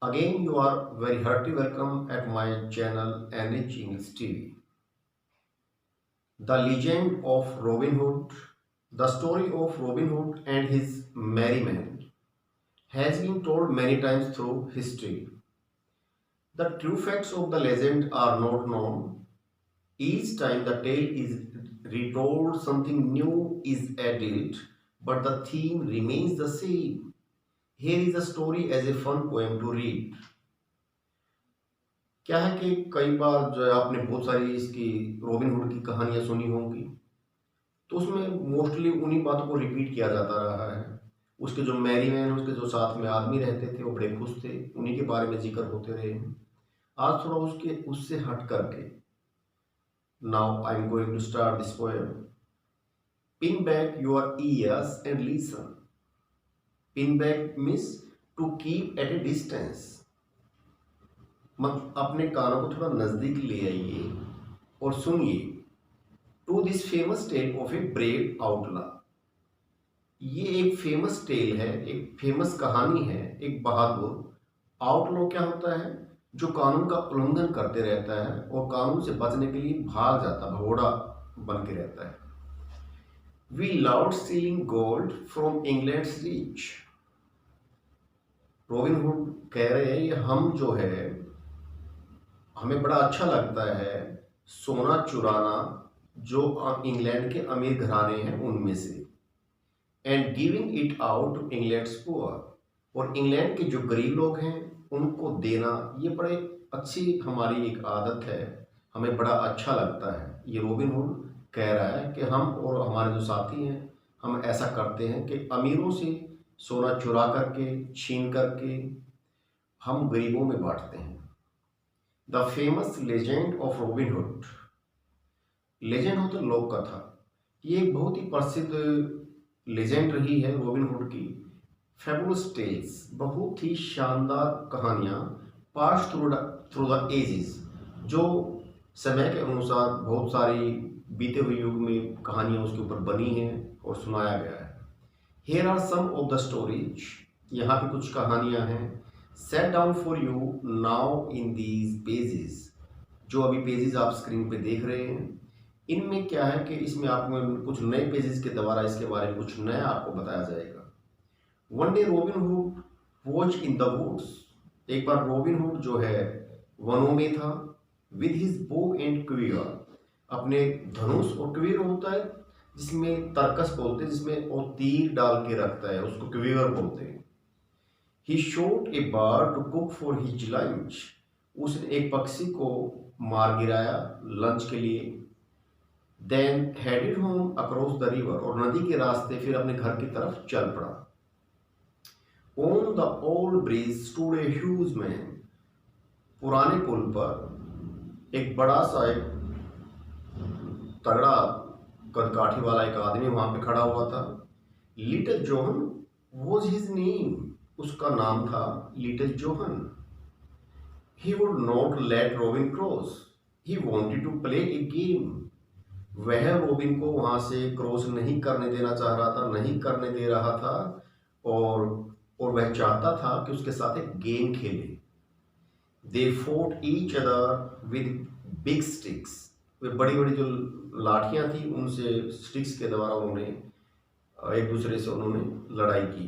Again, you are very hearty welcome at my channel NH English TV. The legend of Robin Hood, the story of Robin Hood and his merry men, has been told many times through history. The true facts of the legend are not known. Each time the tale is retold, something new is added, but the theme remains the same. Here is the story as a fun poem to read. क्या है कि कई बार जो है आपने बहुत सारी इसकी रॉबिन हुड की कहानियां सुनी होंगी, तो उसमें मोस्टली उन्हीं बातों को रिपीट किया जाता रहा है। उसके जो मैरी मैन, उसके जो साथ में आदमी रहते थे, वो बड़े खुश थे, उन्हीं के बारे में जिक्र होते रहे हैं। आज थोड़ा उसके उससे हट करके now I am going to start this poem. Pin back your ears and listen. Pin back means to keep at a distance. मत अपने कानों को थोड़ा नजदीक ले आइए और सुनिए। To this famous tale of a brave outlaw. ये एक फेमस टेल है, एक फेमस कहानी है एक बहादुर। आउटलॉ क्या होता है? जो कानून का उल्लंघन करते रहता है और कानून से बचने के लिए भाग जाता, भगोड़ा बन के रहता है। We loved stealing gold from England's rich. Robin Hood कह रहे हैं, ये हम जो है, हमें बड़ा अच्छा लगता है सोना चुराना जो इंग्लैंड के अमीर घराने हैं उनमें से, and giving it out to England's poor. और इंग्लैंड के जो गरीब लोग हैं उनको देना, ये बड़े अच्छी हमारी एक आदत है, हमें बड़ा अच्छा लगता है। ये रॉबिन हुड कह रहा है कि हम और हमारे जो साथी हैं, हम ऐसा करते हैं कि अमीरों से सोना चुरा करके, छीन करके हम गरीबों में बांटते हैं। The famous legend of robin hood. Legend होता लोक कथा। ये एक बहुत ही प्रसिद्ध लेजेंड रही है रॉबिन हुड की। फैबुलस टेल्स, बहुत ही शानदार कहानियाँ, पास थ्रू द एजेस, जो समय के अनुसार बहुत सारी बीते हुए युग में कहानियाँ उसके ऊपर बनी हैं और सुनाया गया है। Here are some of the stories. यहाँ पे कुछ कहानियाँ हैं। Set down for you now in these pages. जो अभी पेजेस आप स्क्रीन पे देख रहे हैं, इनमें क्या है कि इसमें आपको कुछ नए पेजेस के द्वारा इसके बारे में कुछ नया आपको बताया जाएगा। One day Robin Hood watch in the woods. एक बार रॉबिन हुड जो है वनों में था, with his bow and quiver. अपने धनुष और क्वियर होता है जिसमें तरकस बोलते हैं, जिसमें वो तीर डाल के रखता है, उसको क्वियर बोलते हैं। He shot a bird to cook for his lunch. उसने एक पक्षी को मार गिराया लंच के लिए। Then headed home across the river. और नदी के रास्ते फिर अपने घर की तरफ चल पड़ा। On the old bridge stood a huge man. पुराने पुल पर एक बड़ा सा, एक तगड़ा कदकाठी वाला एक आदमी वहां पे खड़ा हुआ था। Little John was his name. उसका नाम था little John. He would not let Robin cross. He wanted to play a game. वह रॉबिन को वहां से क्रॉस नहीं करने देना चाह रहा था, नहीं करने दे रहा था, और वह चाहता था कि उसके साथ एक गेम खेले। They fought each other with big sticks. वे बड़ी बड़ी जो लाठियां थी उनसे, स्टिक्स के द्वारा उन्होंने एक दूसरे से उन्होंने लड़ाई की।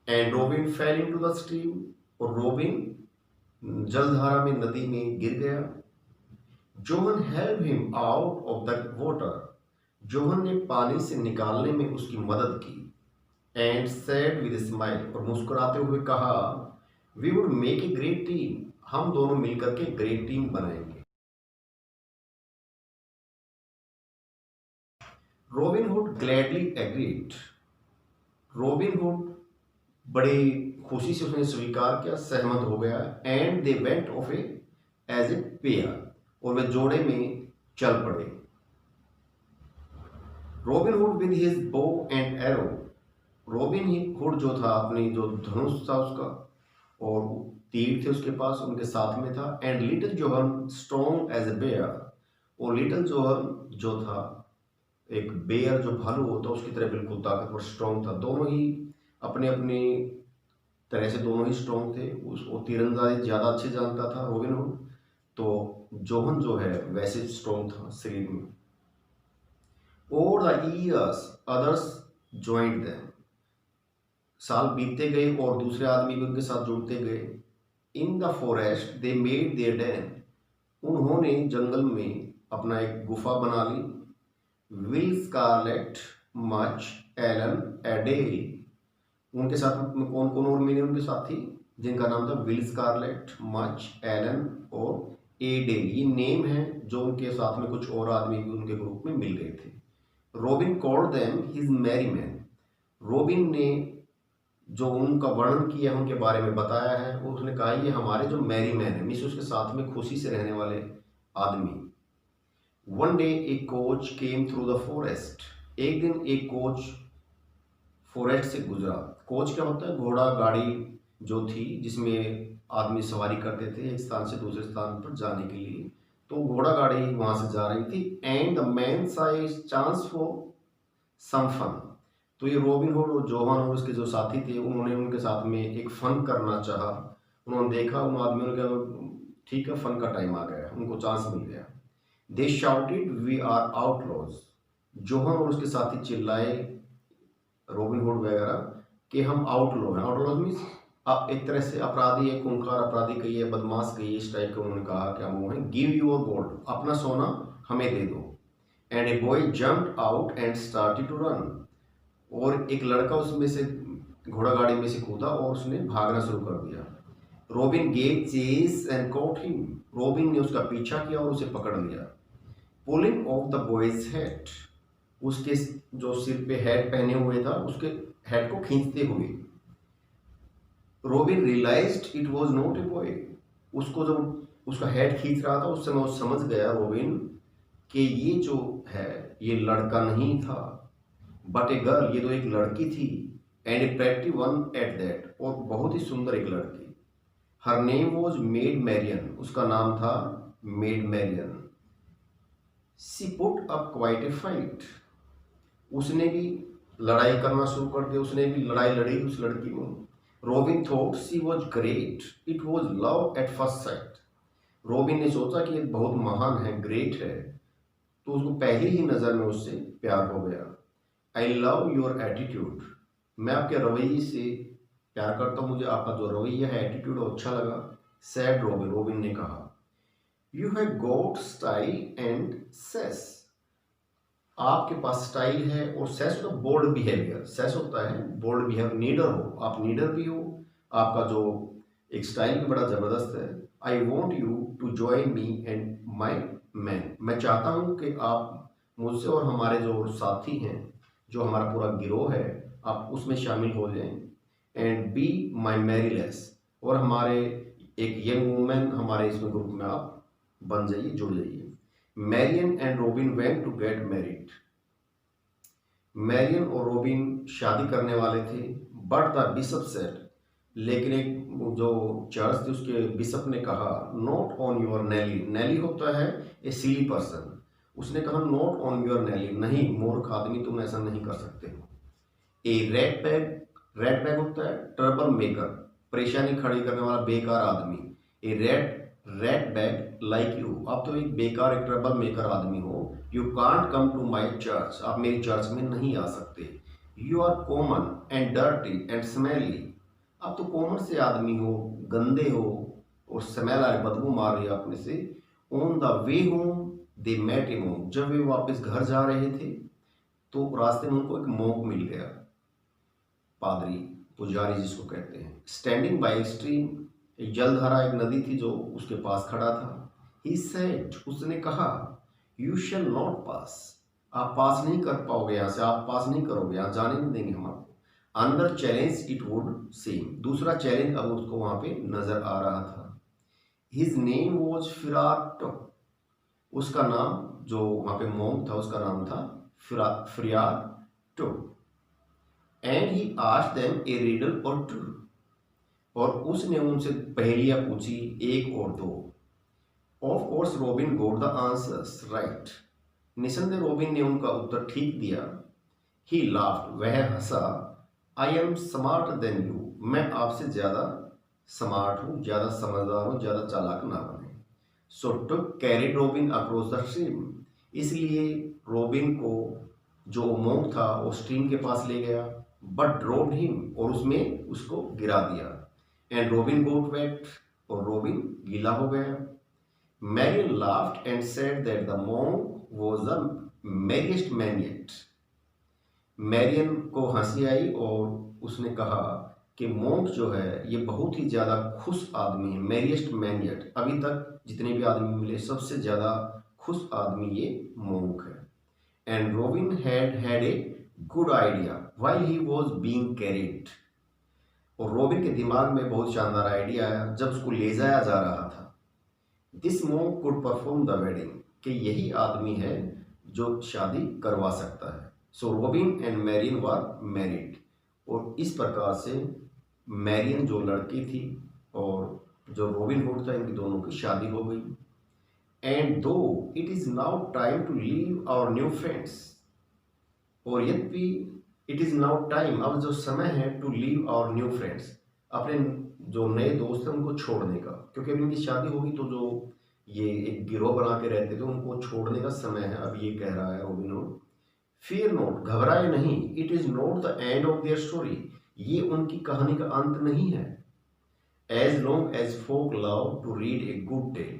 And Robin fell into the stream. और रॉबिन जलधारा में, नदी में गिर गया। John help him out of the water. John ने पानी से निकालने में उसकी मदद की। And said with smile. और मुस्कुराते हुए कहा, we would make a great team. हम दोनों मिलकर के ग्रेट टीम बनाएंगे। Robin Hood gladly agreed. Robin Hood बड़ी खुशी से उसने स्वीकार किया, सहमत हो गया। And they went off a as a pair. और वे जोड़े में चल पड़े। Robin Hood with his bow and arrow. Robin Hood जो था, अपनी जो धनुष था उसका और तीर थे उसके पास, उनके साथ में था। And little John strong as a bear. और लिटिल जोहन जो था, एक बेयर जो भालू होता है उसकी तरह बिल्कुल ताकतवर, स्ट्रॉन्ग था। दोनों ही अपने अपने तरह से दोनों ही स्ट्रॉन्ग थे। उसको तीरंदाजी ज़्यादा अच्छे जानता था रॉबिन हुड, तो जोहन जो है वैसे स्ट्रॉन्ग था शरीर में। Over the years others joint them, साल बीतते गए और दूसरे आदमी भी उनके साथ जुड़ते गए। In the forest they made their den, उन्होंने जंगल में अपना एक गुफा बना ली। Will Scarlet Much Allan a Dale, उनके साथ कौन कौन और मिले उनके साथी, जिनका नाम था विल स्कारलेट, मच, एलन और एडेल। ये नेम है जो उनके साथ में कुछ और आदमी भी उनके ग्रुप में मिल गए थे। Robin called them his merry man, Robin ने जो उनका वर्णन किया उनके बारे में बताया है, वो उसने कहा ये हमारे जो मैरी मैन है, मीन्स उसके साथ में खुशी से रहने वाले आदमी। One day A coach came through the forest, एक दिन एक कोच फॉरेस्ट से गुजरा। कोच क्या होता है? घोड़ा गाड़ी जो थी जिसमें आदमी सवारी करते थे एक स्थान से दूसरे स्थान पर जाने के लिए, तो घोड़ा गाड़ी वहां से जा रही थी। एंड द मैन सा चांस फॉर सम फन, तो ये रॉबिन हुड और जोहन और उसके जो साथी थे उन्होंने उनके साथ में एक फन करना चाहा। उन्होंने देखा उन आदमियों ने, ठीक है फन का टाइम आ गया, उनको चांस मिल गया। They shouted we are outlaws, John और उसके साथी चिल्लाए रॉबिन हुड वगैरह कि हम आउटलॉ हैं। आउटलॉज मीन्स आप एक तरह से अपराधी है, खूंखार अपराधी कहिए, बदमाश कहिए, इस टाइप का उन्होंने कहा कि हम वो हैं। गिव योर गोल्ड, अपना सोना हमें दे दो। And a boy jumped out and started to run, और एक लड़का उसमें से घोड़ा गाड़ी में से कूदा और उसने भागना शुरू कर दिया। Robin gave chase and caught him, Robin ने उसका पीछा किया और उसे पकड़ लिया। Pulling off the boy's head, उसके जो सिर पे हेड पहने हुए था उसके हेड को खींचते हुए। Robin realised it was not a boy, उसको जब उसका हेड खींच रहा था उस समय वो समझ गया रॉबिन कि ये जो है ये लड़का नहीं था, बट ए गर्ल, ये तो एक लड़की थी। And a pretty one at that, और बहुत ही सुंदर एक लड़की। Her name was Maid Marian, उसका नाम था Maid Marian. She put up quite a fight, उसने भी लड़ाई करना शुरू कर दिया, उसने भी लड़ाई लड़ी उस लड़की को। Robin thought she was great, it was love at first sight, robin ने सोचा कि ये बहुत महान है, ग्रेट है, तो उसको पहली ही नज़र में उससे प्यार हो गया। आई लव योर एटीट्यूड, मैं आपके रवैये से प्यार करता हूँ, मुझे आपका जो रवैया है एटीट्यूड अच्छा लगा। सैड रॉबिन, रॉबिन ने कहा। You have got style and sass, आपके पास स्टाइल है और सेस होता है बोल्ड बिहेवियर, सेस होता है बोल्ड बिहेवियर, नीडर हो, आप नीडर भी हो, आपका जो एक स्टाइल भी बड़ा ज़बरदस्त है। I want you to join me and my man, मैं चाहता हूँ कि आप मुझसे और हमारे जो साथी हैं, जो हमारा पूरा गिरोह है, आप उसमें शामिल हो जाएं। एंड बी माई मैरीलेस, और हमारे एक यंग वुमेन हमारे इसमें ग्रुप में आप बन जाइए, जुड़ जाइए। Marian and Robin went to get married, Marian और रॉबिन शादी करने वाले थे। बट द बिशप सेड, लेकिन एक जो चर्च थी उसके बिशप ने कहा, नॉट ऑन योर नेली, नेली होता है ए सिली पर्सन, उसने कहा नॉट ऑन योर नेली, नहीं मूर्ख आदमी तुम ऐसा नहीं कर सकते हो। ए रेड बैग, रेड बैग होता है ट्रबल मेकर, परेशानी खड़ी करने वाला बेकार आदमी। A red bag like you, आप तो एक बेकार एक ट्रबल मेकर आदमी हो। You can't come to my church, आप मेरी चर्च में नहीं आ सकते। You are common and dirty and smelly, आप तो कॉमन से आदमी हो, गंदे हो और स्मेल आ रही, बदबू मार रही है अपने से। On the way home they met a monk, जब वे वापस घर जा रहे थे तो रास्ते में उनको एक मॉन्क मिल गया, पादरी, पुजारी जिसको कहते हैं। स्टैंडिंग बाय स्ट्रीम, एक जलधारा, एक नदी थी जो उसके पास खड़ा था। ही सेड, उसने कहा, यू शैल नॉट पास, आप पास नहीं कर पाओगे यहाँ से, आप पास नहीं करोगे, यहाँ जाने नहीं देंगे हम आपको। Another challenge it would seem, दूसरा चैलेंज अब उसको वहां पे नजर आ रहा था। हिज नेम वॉज फिराटो, उसका नाम जो वहां पे मॉन्क था उसका नाम था फिराटो। And he asked them a riddle or two, और उसने उनसे पहेलियां पूछी, एक और दो। Of course Robin got the answers right, निसंदेह रॉबिन ने उनका उत्तर ठीक दिया। ही लाफ्ड, वह हंसा। I am smart than you, मैं आपसे ज़्यादा स्मार्ट हूँ, ज़्यादा समझदार हूँ, ज़्यादा चालाक ना बने। So to carry Robin across the stream, इसलिए रॉबिन को जो मोंक था वो स्ट्रीम के पास ले गया, बट ड्रॉप्ड हिम, और उसमें उसको गिरा दिया। एंड रॉबिन गोट वेट, और रॉबिन गीला हो गया। Marian laughed and said that the monk was the merriest man yet। Marian को हंसी आई और उसने कहा कि मोंक जो है ये बहुत ही ज़्यादा खुश आदमी है। मैरिएस्ट मैन येट, अभी तक जितने भी आदमी मिले सबसे ज़्यादा खुश आदमी ये मोंक है। And robin had a good idea while he was being carried, और रॉबिन के दिमाग में बहुत शानदार आइडिया आया जब उसको ले जाया जा रहा था। This monk could perform the wedding, कि यही आदमी है जो शादी करवा सकता है। So Robin and Marian were married, और इस प्रकार से मैरियन जो लड़की थी और जो रॉबिन हुड था, इनकी दोनों की शादी हो गई। And though it is now time to leave our new friends, और यद्यपि इट इज़ नाउ टाइम, अब जो समय है, to leave our new friends, अपने जो नए दोस्त हैं उनको छोड़ने का, क्योंकि अब इनकी शादी होगी तो जो ये एक गिरोह बना के रहते थे उनको छोड़ने का समय है, अब ये कह रहा है रॉबिन हुड। फियर नॉट, घबराए नहीं, it is not the end of their story, ये उनकी कहानी का अंत नहीं है। As long as folk love to read a good tale,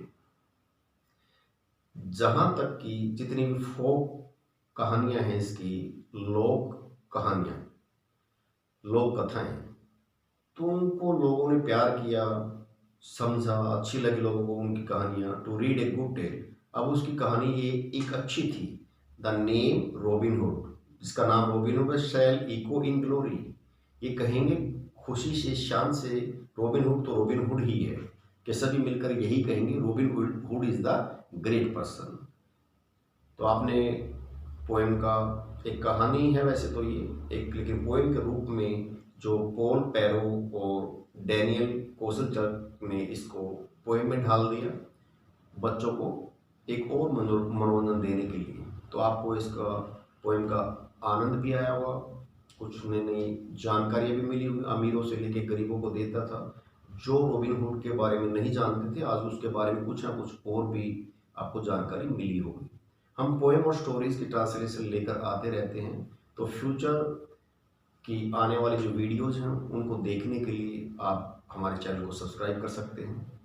जहां तक कि जितनी भी फोक कहानियां हैं, इसकी लोक कहानियां, लोक कथाएं, तो उनको लोगों ने प्यार किया, समझा, अच्छी लगी लोगों को उनकी कहानियां। To read a good tale, अब उसकी कहानी ये एक अच्छी थी। द नेम रॉबिन हुड, जिसका नाम रॉबिन हुड, शैल इको इन ग्लोरी, ये कहेंगे खुशी से, शान से, रॉबिन हुड तो रॉबिन हुड ही है, कि सभी मिलकर यही कहेंगे robin hood is the great person. तो आपने पोएम का, एक कहानी है वैसे तो ये एक, लेकिन पोएम के रूप में जो पॉल पैरो और डैनियल कोसलचक ने इसको पोएम में ढाल दिया बच्चों को एक और मनोरंजन देने के लिए। तो आपको इसका पोएम का आनंद भी आया होगा, कुछ नई नई जानकारियाँ भी मिली होगी, अमीरों से लेके गरीबों को देता था। जो रॉबिन हुड के बारे में नहीं जानते थे, आज उसके बारे में कुछ ना कुछ और भी आपको जानकारी मिली होगी। हम पोएम और स्टोरीज की ट्रांसलेशन लेकर आते रहते हैं, तो फ्यूचर की आने वाली जो वीडियोज़ हैं उनको देखने के लिए आप हमारे चैनल को सब्सक्राइब कर सकते हैं।